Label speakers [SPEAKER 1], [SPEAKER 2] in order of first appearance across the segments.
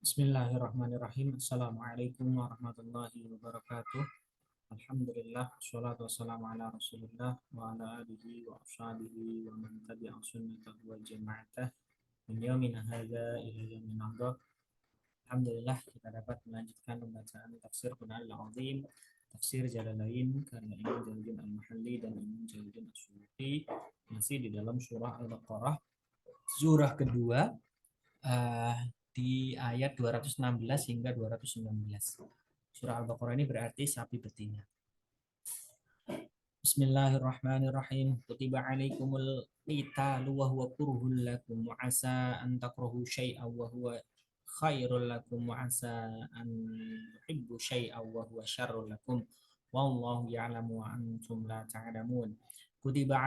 [SPEAKER 1] Bismillahirrahmanirrahim. Assalamualaikum warahmatullahi wabarakatuh. Alhamdulillah, wassalatu wassalamu ala rasulillah wa ala alihi wa ashabihi wa man tabi'a sunnatahu wa jama'atah min yawmina hadha ila yawmin nadha. Alhamdulillah kita dapat melanjutkan pembacaan tafsir Qur'an al-Azim, tafsir Jalalain karena Imam Jalaluddin Al-Mahalli dan Imam Jalaluddin As-Suyuti, masih di dalam surah Al-Baqarah, surah kedua, eh, di ayat 216 hingga 219. Surah Al-Baqarah ini berarti sapi betina. Bismillahirrahmanirrahim. Kutiba alaikumul qitalu wa huwa kurhul lakum wa asa an takrahu syai'an wa huwa khairul lakum wa asa an tuhibbu syai'an wa huwa syarrul lakum wallahu ya'lamu wa antum la ta'lamun. Kutiba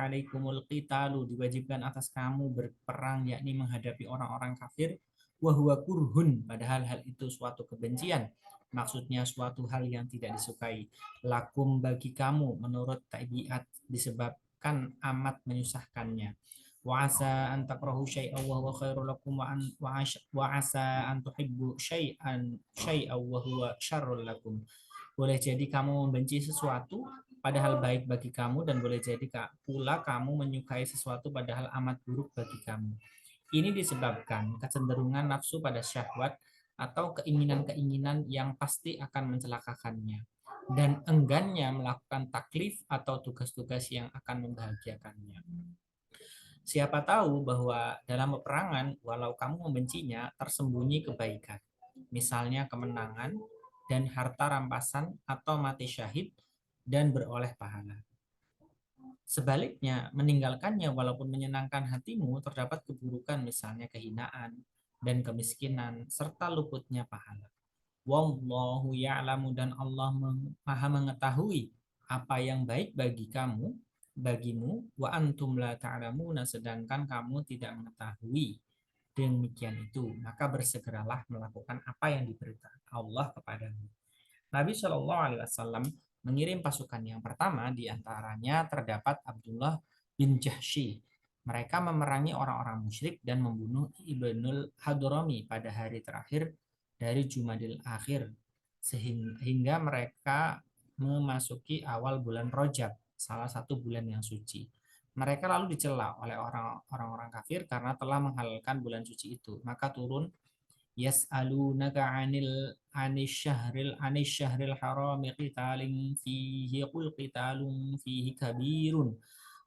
[SPEAKER 1] alaikumul qitalu, diwajibkan atas kamu berperang, yakni menghadapi orang-orang kafir, wa huwa kurhun, padahal hal itu suatu kebencian, maksudnya suatu hal yang tidak disukai, lakum bagi kamu menurut tabiat, disebabkan amat menyusahkannya. Wa asa an takrahu syai'an wa huwa khairul lakum wa asa an tuhibbu syai'an wa huwa syarrul lakum. Boleh jadi kamu membenci sesuatu padahal baik bagi kamu, dan boleh jadi pula kamu menyukai sesuatu padahal amat buruk bagi kamu. Ini disebabkan kecenderungan nafsu pada syahwat atau keinginan-keinginan yang pasti akan mencelakakannya, dan enggannya melakukan taklif atau tugas-tugas yang akan membahagiakannya. Siapa tahu bahwa dalam peperangan, walau kamu membencinya, tersembunyi kebaikan, misalnya kemenangan dan harta rampasan atau mati syahid dan beroleh pahala. Sebaliknya, meninggalkannya walaupun menyenangkan hatimu, terdapat keburukan, misalnya kehinaan dan kemiskinan serta luputnya pahala. Wallahu ya'lamu, dan Allah Maha mengetahui apa yang baik bagimu, wa antum la ta'lamuna, sedangkan kamu tidak mengetahui. Demikian itu, maka bersegeralah melakukan apa yang diberitakan Allah kepadamu. Nabi Shallallahu Alaihi Wasallam mengirim pasukan yang pertama, diantaranya terdapat Abdullah bin Jahsy. Mereka memerangi orang-orang musyrik dan membunuh Ibnul Hadrami pada hari terakhir dari Jumadil Akhir, sehingga mereka memasuki awal bulan Rajab, salah satu bulan yang suci. Mereka lalu dicela oleh orang-orang kafir karena telah menghalalkan bulan suci itu. Maka turun yas'alunaka 'anil syahril haram qitalin fihi qul qitalun fihi kabirun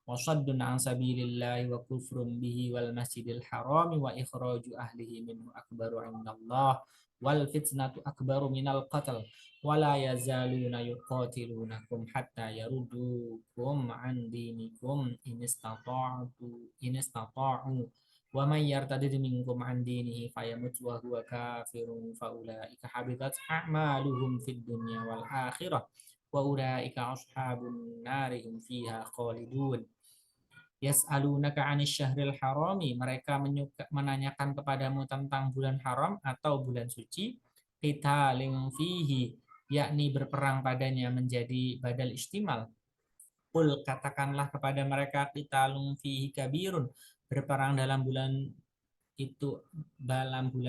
[SPEAKER 1] wa saddun an sabilillahi wa kufrun bihi wal masjidil haram wa ikhraju ahlihi minhu akbaru 'indallah wal fitnatu akbaru minal qatl wa la yazaluna yuqatilunakum hatta yarudukum an dinikum in istata'u wa may yartadid minkum an dinihi fayamut wa huwa kafirun fa ulaika habitat a'maluhum fid dunya wal akhirah wa ulaika ashabun nari hum fiha khalidun. Yas'alunaka 'anil syahril harami, mereka menanyakan kepadamu tentang bulan haram atau bulan suci, qitalin fihi, yakni berperang padanya, menjadi badal istimal. Qul, katakanlah kepada mereka, qitalun fihi kabirun, berperang dalam bulan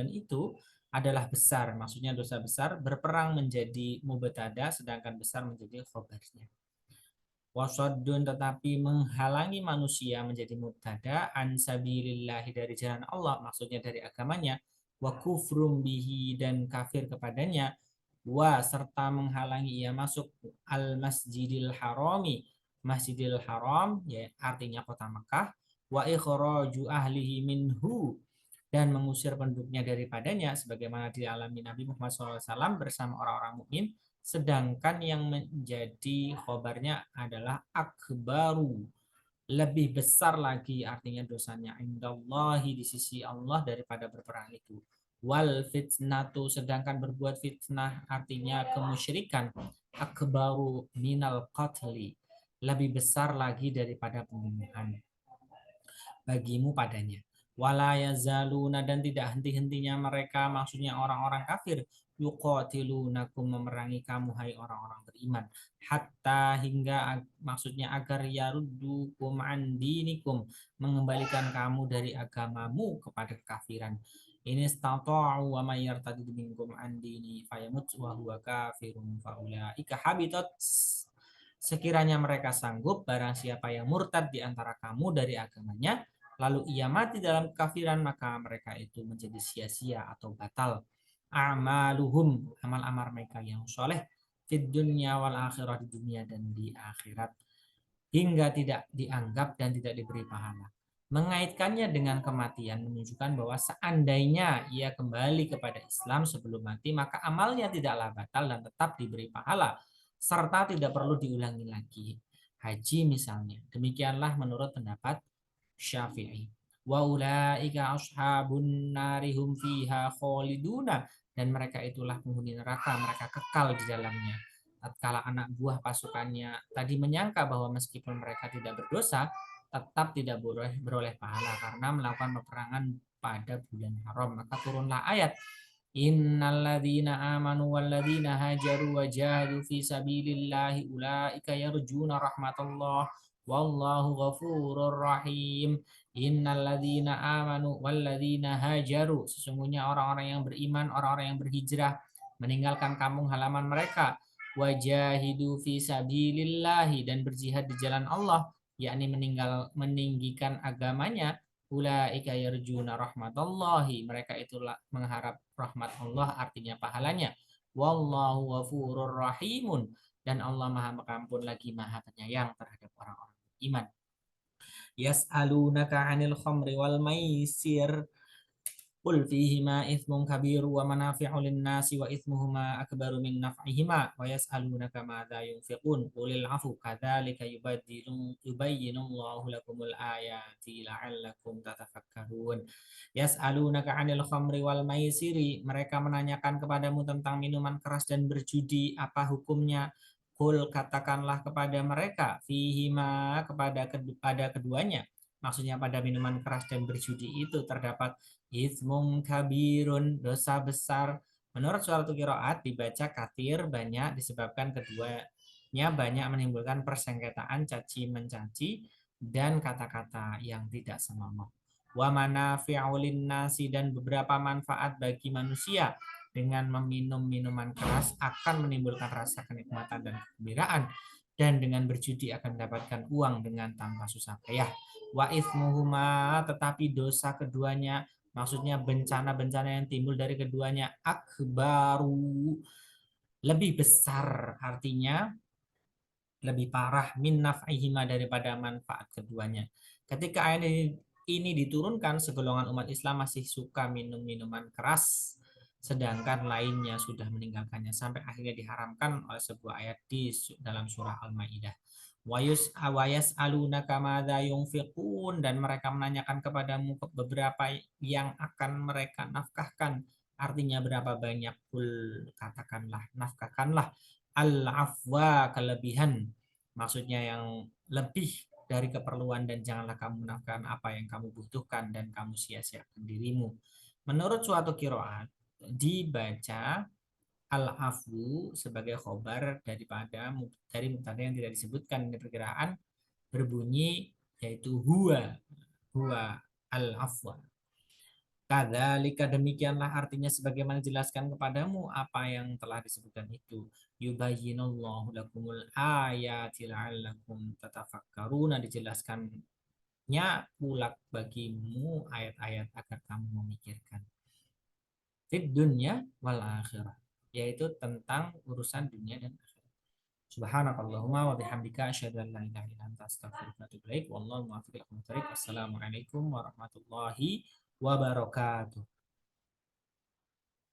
[SPEAKER 1] itu adalah besar, maksudnya dosa besar. Berperang menjadi mubtada, sedangkan besar menjadi khobarnya. Wasaddun, tetapi menghalangi manusia, menjadi mubtada. An sabilillahi, dari jalan Allah, maksudnya dari agamanya. Wa kufrum bihi, dan kafir kepadanya. Wa, serta menghalangi ia masuk al masjidil harami, masjidil haram, ya artinya kota Mekah. Wa ikhraju ahlihi minhu, dan mengusir penduduknya daripadanya, sebagaimana dialami Nabi Muhammad SAW bersama orang-orang mukmin. Sedangkan yang menjadi khobarnya adalah akbaru, lebih besar lagi, artinya dosanya, indallahi, di sisi Allah, daripada berperang itu. Wal fitnatu, sedangkan berbuat fitnah, artinya kemusyrikan, akbaru minal qatli, lebih besar lagi daripada pembunuhan bagimu padanya. Wala yazaluna, dan tidak henti-hentinya mereka, maksudnya orang-orang kafir, yuqatilunakum, memerangi kamu hai orang-orang beriman, hatta, hingga, maksudnya agar, yaruddukum an dinikum, mengembalikan kamu dari agamamu kepada kekafiran. in istata'u wa may yartadid minkum an dini fayamut wa huwa kafirun faulaika habitat. Sekiranya mereka sanggup, barang siapa yang murtad di antara kamu dari agamanya, lalu ia mati dalam kekafiran, maka mereka itu menjadi sia-sia atau batal amaluhum, amal-amal mereka yang soleh fid dunya wal akhirah, di dunia dan di akhirat, hingga tidak dianggap dan tidak diberi pahala. Mengaitkannya dengan kematian menunjukkan bahwa seandainya ia kembali kepada Islam sebelum mati, maka amalnya tidaklah batal dan tetap diberi pahala, serta tidak perlu diulangi lagi. Haji misalnya. Demikianlah menurut pendapat Syafi'i. Wa ulaika ashabun narihum fiha khaliduna, dan mereka itulah penghuni neraka, mereka kekal di dalamnya. Tatkala anak buah pasukannya tadi menyangka bahwa meskipun mereka tidak berdosa, tetap tidak boleh beroleh pahala karena melakukan peperangan pada bulan haram, maka turunlah ayat innalladzina amanu walladzina hajaru wa jahadu fi sabilillahi ulaika yarjuna rahmatullah wallahu ghafurur rahim. Innalladzina amanu walladzina hajaru, sesungguhnya orang-orang yang beriman, orang-orang yang berhijrah meninggalkan kampung halaman mereka, wajahidu fi sabilillahi, dan berjihad di jalan Allah, yakni meninggikan agamanya, ulaika yarjuna rahmatallahi, mereka itulah mengharap rahmat Allah, artinya pahalanya, wallahu ghafurur rahimun, dan Allah maha pengampun lagi maha penyayang terhadap orang-orang beriman. Yas'alunaka 'anil khamri wal maisir qul fihima ithmun kabir wa manafi'u lin-nasi wa ithmuhuma akbaru min naf'ihima wa yas'alunaka madza yunfiqun qulil 'afu kadzalika yubayyinu Allahu lakumul ayati la'allakum tatafakkarun. Yas'alunaka 'anil khamri wal maisiri, mereka menanyakan kepadamu tentang minuman keras dan berjudi, apa hukumnya? Qul, katakanlah kepada mereka, fihima, pada keduanya, maksudnya pada minuman keras dan berjudi itu terdapat ismum kabirun, dosa besar. Menurut suatu qiraat dibaca katir, banyak, disebabkan keduanya banyak menimbulkan persengketaan, caci mencaci, dan kata-kata yang tidak senonoh. Wa manafi'u linnasi, dan beberapa manfaat bagi manusia. Dengan meminum minuman keras akan menimbulkan rasa kenikmatan dan kegembiraan, dan dengan berjudi akan mendapatkan uang dengan tanpa susah payah. Wa ithmuhuma, tetapi dosa keduanya, maksudnya bencana-bencana yang timbul dari keduanya, akbaru, lebih besar, artinya lebih parah, min naf'ihima, daripada manfaat keduanya. Ketika ayat ini diturunkan, segolongan umat Islam masih suka minum minuman keras, sedangkan lainnya sudah meninggalkannya, sampai akhirnya diharamkan oleh sebuah ayat di dalam surah Al-Maidah. Wayas alunaka madza yunfiqun, dan mereka menanyakan kepadamu beberapa yang akan mereka nafkahkan, artinya berapa banyak. Kul, katakanlah, nafkahkanlah, al-afwa, kelebihan, maksudnya yang lebih dari keperluan, dan janganlah kamu menafkahkan apa yang kamu butuhkan dan kamu sia-siakan dirimu. Menurut suatu qiraat dibaca al-afu sebagai khobar dari mubtada yang tidak disebutkan di perkiraan, berbunyi yaitu huwa al-afwa. Kadzalika, demikianlah artinya sebagaimana dijelaskan kepadamu apa yang telah disebutkan itu. Yubayyinullahu lakumul ayati la'allakum tatafakkaruna, dijelaskannya pula bagimu ayat-ayat agar kamu memikirkan. Fid dunya wal akhirah, yaitu tentang urusan dunia dan akhirat. Subhanakallahumma wa bihamdika asyhadu an la ilaha illa anta astaghfiruka wa atubu ilaik. Wallahu muwaffiq ila aqwamit thoriq. Wassalamualaikum warahmatullahi wabarakatuh.